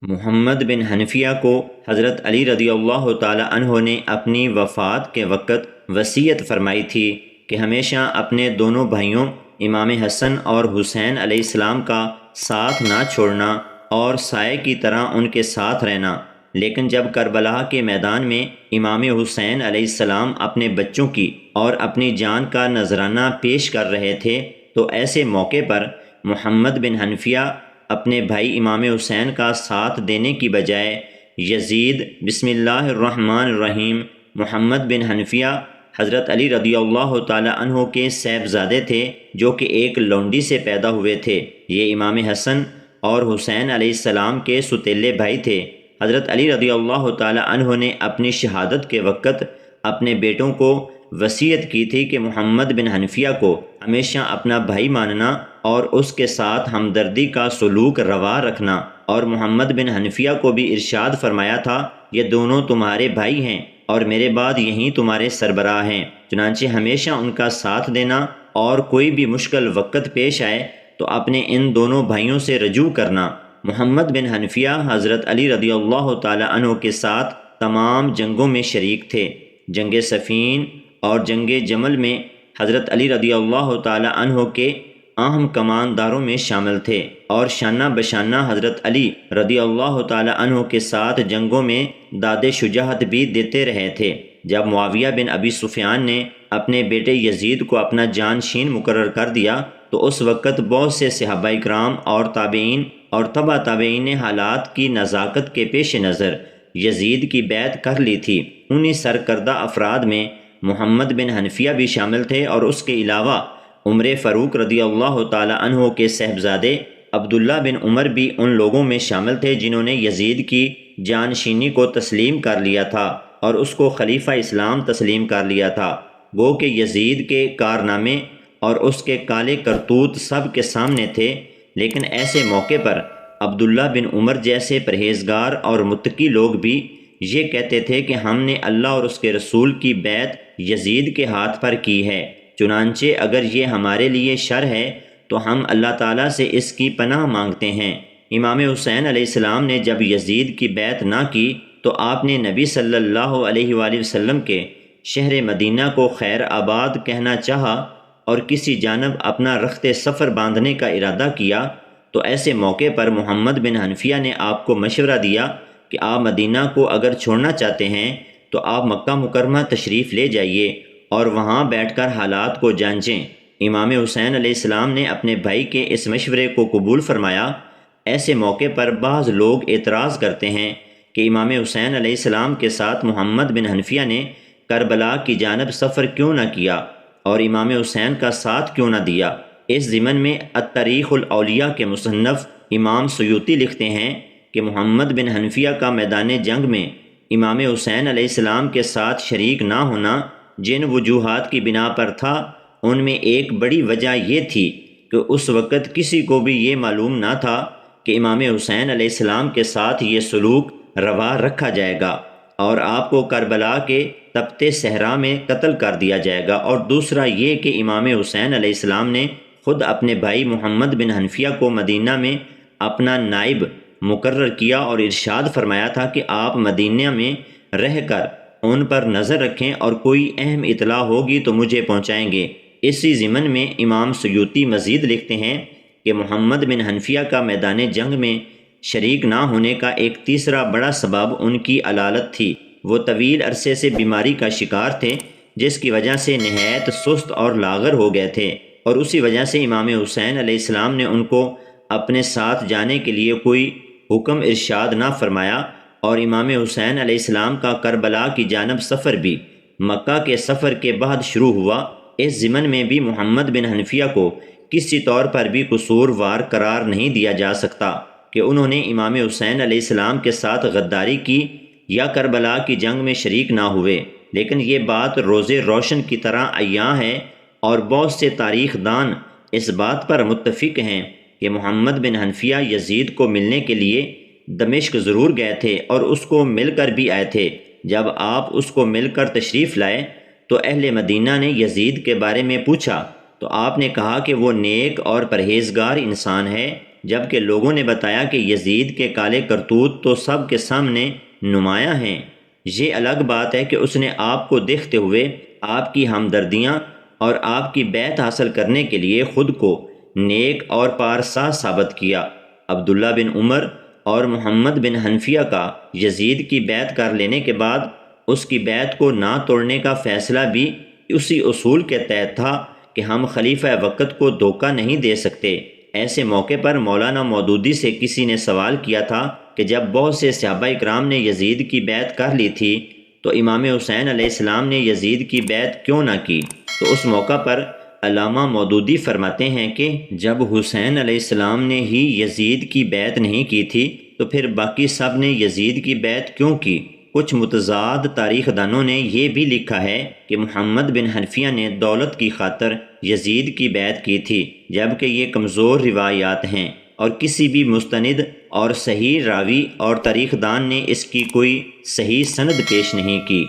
محمد بن حنفیہ کو حضرت علی رضی اللہ تعالی عنہ نے اپنی وفات کے وقت وصیت فرمائی تھی کہ ہمیشہ اپنے دونوں بھائیوں امام حسن اور حسین علیہ السلام کا ساتھ نہ چھوڑنا اور سائے کی طرح ان کے ساتھ رہنا۔ لیکن جب کربلا کے میدان میں امام حسین علیہ السلام اپنے بچوں کی اور اپنی جان کا نذرانہ پیش کر رہے تھے تو ایسے موقع پر محمد بن حنفیہ اپنے بھائی امام حسین کا ساتھ دینے کی بجائے یزید بسم اللہ الرحمن الرحیم محمد بن حنفیہ حضرت علی رضی اللہ تعالی عنہ کے صاحبزادے تھے جو کہ ایک لونڈی سے پیدا ہوئے تھے۔ یہ امام حسن اور حسین علیہ السلام کے سوتیلے بھائی تھے۔ حضرت علی رضی اللہ تعالی عنہ نے اپنی شہادت کے وقت اپنے بیٹوں کو وصیت کی تھی کہ محمد بن حنفیہ کو ہمیشہ اپنا بھائی ماننا اور اس کے ساتھ ہمدردی کا سلوک روا رکھنا، اور محمد بن حنفیہ کو بھی ارشاد فرمایا تھا یہ دونوں تمہارے بھائی ہیں اور میرے بعد یہی تمہارے سربراہ ہیں، چنانچہ ہمیشہ ان کا ساتھ دینا اور کوئی بھی مشکل وقت پیش آئے تو اپنے ان دونوں بھائیوں سے رجوع کرنا۔ محمد بن حنفیہ حضرت علی رضی اللہ تعالی عنہ کے ساتھ تمام جنگوں میں شریک تھے۔ جنگ صفین اور جنگ جمل میں حضرت علی رضی اللہ تعالی عنہ کے اہم کمانداروں میں شامل تھے اور شانہ بشانہ حضرت علی رضی اللہ تعالی عنہ کے ساتھ جنگوں میں داد شجاعت بھی دیتے رہے تھے۔ جب معاویہ بن ابی سفیان نے اپنے بیٹے یزید کو اپنا جانشین مقرر کر دیا تو اس وقت بہت سے صحابہ کرام اور تابعین اور تبع تابعین نے حالات کی نزاکت کے پیش نظر یزید کی بیعت کر لی تھی۔ انہی سرکردہ افراد میں محمد بن حنفیہ بھی شامل تھے اور اس کے علاوہ عمر فاروق رضی اللہ تعالی عنہ کے صاحبزادے عبداللہ بن عمر بھی ان لوگوں میں شامل تھے جنہوں نے یزید کی جانشینی کو تسلیم کر لیا تھا اور اس کو خلیفہ اسلام تسلیم کر لیا تھا۔ گو کہ یزید کے کارنامے اور اس کے کالے کرتوت سب کے سامنے تھے، لیکن ایسے موقع پر عبداللہ بن عمر جیسے پرہیزگار اور متقی لوگ بھی یہ کہتے تھے کہ ہم نے اللہ اور اس کے رسول کی بیعت یزید کے ہاتھ پر کی ہے، چنانچہ اگر یہ ہمارے لیے شر ہے تو ہم اللہ تعالیٰ سے اس کی پناہ مانگتے ہیں۔ امام حسین علیہ السلام نے جب یزید کی بیعت نہ کی تو آپ نے نبی صلی اللہ علیہ وآلہ وسلم کے شہر مدینہ کو خیر آباد کہنا چاہا اور کسی جانب اپنا رخت سفر باندھنے کا ارادہ کیا تو ایسے موقع پر محمد بن حنفیہ نے آپ کو مشورہ دیا کہ آپ مدینہ کو اگر چھوڑنا چاہتے ہیں تو آپ مکہ مکرمہ تشریف لے جائیے اور وہاں بیٹھ کر حالات کو جانچیں۔ امام حسین علیہ السلام نے اپنے بھائی کے اس مشورے کو قبول فرمایا۔ ایسے موقع پر بعض لوگ اعتراض کرتے ہیں کہ امام حسین علیہ السلام کے ساتھ محمد بن حنفیہ نے کربلا کی جانب سفر کیوں نہ کیا اور امام حسین کا ساتھ کیوں نہ دیا۔ اس ضمن میں التاریخ الاولیاء کے مصنف امام سیوطی لکھتے ہیں کہ محمد بن حنفیہ کا میدان جنگ میں امام حسین علیہ السلام کے ساتھ شریک نہ ہونا جن وجوہات کی بنا پر تھا، ان میں ایک بڑی وجہ یہ تھی کہ اس وقت کسی کو بھی یہ معلوم نہ تھا کہ امام حسین علیہ السلام کے ساتھ یہ سلوک روا رکھا جائے گا اور آپ کو کربلا کے تپتے صحرا میں قتل کر دیا جائے گا، اور دوسرا یہ کہ امام حسین علیہ السلام نے خود اپنے بھائی محمد بن حنفیہ کو مدینہ میں اپنا نائب مقرر کیا اور ارشاد فرمایا تھا کہ آپ مدینہ میں رہ کر ان پر نظر رکھیں اور کوئی اہم اطلاع ہوگی تو مجھے پہنچائیں گے۔ اسی ضمن میں امام سیوطی مزید لکھتے ہیں کہ محمد بن حنفیہ کا میدان جنگ میں شریک نہ ہونے کا ایک تیسرا بڑا سبب ان کی علالت تھی۔ وہ طویل عرصے سے بیماری کا شکار تھے جس کی وجہ سے نہایت سست اور لاغر ہو گئے تھے، اور اسی وجہ سے امام حسین علیہ السلام نے ان کو اپنے ساتھ جانے کے لیے کوئی حکم ارشاد نہ فرمایا، اور امام حسین علیہ السلام کا کربلا کی جانب سفر بھی مکہ کے سفر کے بعد شروع ہوا۔ اس ضمن میں بھی محمد بن حنفیہ کو کسی طور پر بھی قصوروار قرار نہیں دیا جا سکتا کہ انہوں نے امام حسین علیہ السلام کے ساتھ غداری کی یا کربلا کی جنگ میں شریک نہ ہوئے، لیکن یہ بات روز روشن کی طرح عیاں ہے، اور بہت سے تاریخ دان اس بات پر متفق ہیں کہ محمد بن حنفیہ یزید کو ملنے کے لیے دمشق ضرور گئے تھے اور اس کو مل کر بھی آئے تھے۔ جب آپ اس کو مل کر تشریف لائے تو اہل مدینہ نے یزید کے بارے میں پوچھا تو آپ نے کہا کہ وہ نیک اور پرہیزگار انسان ہے جبکہ لوگوں نے بتایا کہ یزید کے کالے کرتوت تو سب کے سامنے نمایاں ہیں۔ یہ الگ بات ہے کہ اس نے آپ کو دیکھتے ہوئے آپ کی ہمدردیاں اور آپ کی بیعت حاصل کرنے کے لیے خود کو نیک اور پارسا ثابت کیا۔ عبداللہ بن عمر اور محمد بن حنفیہ کا یزید کی بیعت کر لینے کے بعد اس کی بیعت کو نہ توڑنے کا فیصلہ بھی اسی اصول کے تحت تھا کہ ہم خلیفہ وقت کو دھوکہ نہیں دے سکتے۔ ایسے موقع پر مولانا مودودی سے کسی نے سوال کیا تھا کہ جب بہت سے صحابہ اکرام نے یزید کی بیعت کر لی تھی تو امام حسین علیہ السلام نے یزید کی بیعت کیوں نہ کی؟ تو اس موقع پر علامہ مودودی فرماتے ہیں کہ جب حسین علیہ السلام نے ہی یزید کی بیعت نہیں کی تھی تو پھر باقی سب نے یزید کی بیعت کیوں کی؟ کچھ متضاد تاریخ دانوں نے یہ بھی لکھا ہے کہ محمد بن حنفیہ نے دولت کی خاطر یزید کی بیعت کی تھی، جبکہ یہ کمزور روایات ہیں اور کسی بھی مستند اور صحیح راوی اور تاریخ دان نے اس کی کوئی صحیح سند پیش نہیں کی۔